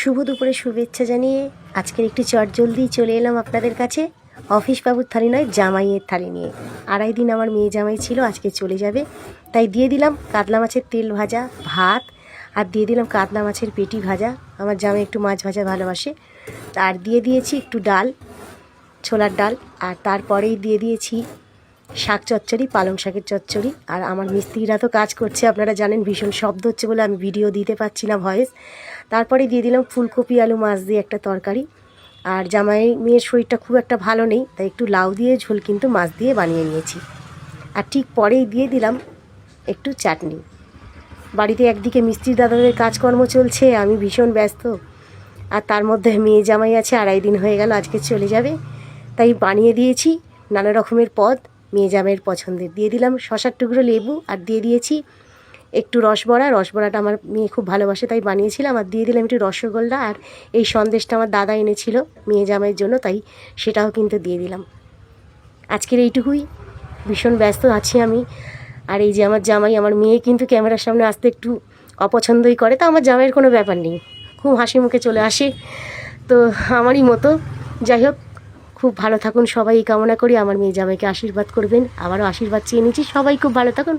শুভ দুপুরে শুভেচ্ছা জানিয়ে আজকের একটু চটজলদি চলে এলাম আপনাদের কাছে। অফিস বাবুর থালি নয়, জামাইয়ের থালি নিয়ে। 2.5 দিন আমার মেয়ে জামাই ছিল, আজকে চলে যাবে, তাই দিয়ে দিলাম কাতলা মাছের তেল ভাজা ভাত, আর দিয়ে দিলাম কাতলা মাছের পেটি ভাজা। আমার জামাই একটু মাছ ভাজা ভালোবাসে। আর দিয়ে দিয়েছি একটু ডাল, ছোলার ডাল, আর তারপরেই দিয়ে দিয়েছি শাক চচ্চড়ি, পালং শাকের চচ্চড়ি। আর আমার মিস্ত্রিরা তো কাজ করছে, আপনারা জানেন ভীষণ শব্দ হচ্ছে বলে আমি ভিডিও দিতে পারছি না, ভয়েস। তারপরে দিয়ে দিলাম ফুলকপি আলু মাছ দিয়ে একটা তরকারি। আর জামাই মেয়ের শরীরটা খুব একটা ভালো নেই, তাই একটু লাউ দিয়ে ঝোল কিন্তু মাছ দিয়ে বানিয়ে নিয়েছি। আর ঠিক পরেই দিয়ে দিলাম একটু চাটনি। বাড়িতে একদিকে মিস্ত্রি দাদাদের কাজকর্ম চলছে, আমি ভীষণ ব্যস্ত, আর তার মধ্যে মেয়ে জামাই আছে, 2.5 দিন হয়ে গেল, আজকে চলে যাবে, তাই বানিয়ে দিয়েছি নানা রকমের পদ মেয়ে জামাইয়ের পছন্দের। দিয়ে দিলাম শসার টুকরো, লেবু, আর দিয়ে দিয়েছি একটু রসবড়া। রসবড়াটা আমার মেয়ে খুব ভালোবাসে, তাই বানিয়েছিলাম। আর দিয়ে দিলাম একটু রসগোল্লা, আর এই সন্দেশটা আমার দাদা এনেছিল মেয়ে জামাইয়ের জন্য, তাই সেটাও কিন্তু দিয়ে দিলাম। আজকের এইটুকুই, ভীষণ ব্যস্ত আছি আমি। আর এই যে আমার জামাই, আমার মেয়ে কিন্তু ক্যামেরার সামনে আসতে একটু অপছন্দই করে, তা আমার জামাইয়ের কোনো ব্যাপার নেই, খুব হাসি মুখে চলে আসে, তো আমারই মতো। যাই হোক, খুব ভালো থাকুন সবাই, এই কামনা করি। আমার মেয়ে জামাইকে আশীর্বাদ করবেন, আবারও আশীর্বাদ চেয়ে নিচ্ছি, সবাই খুব ভালো থাকুন।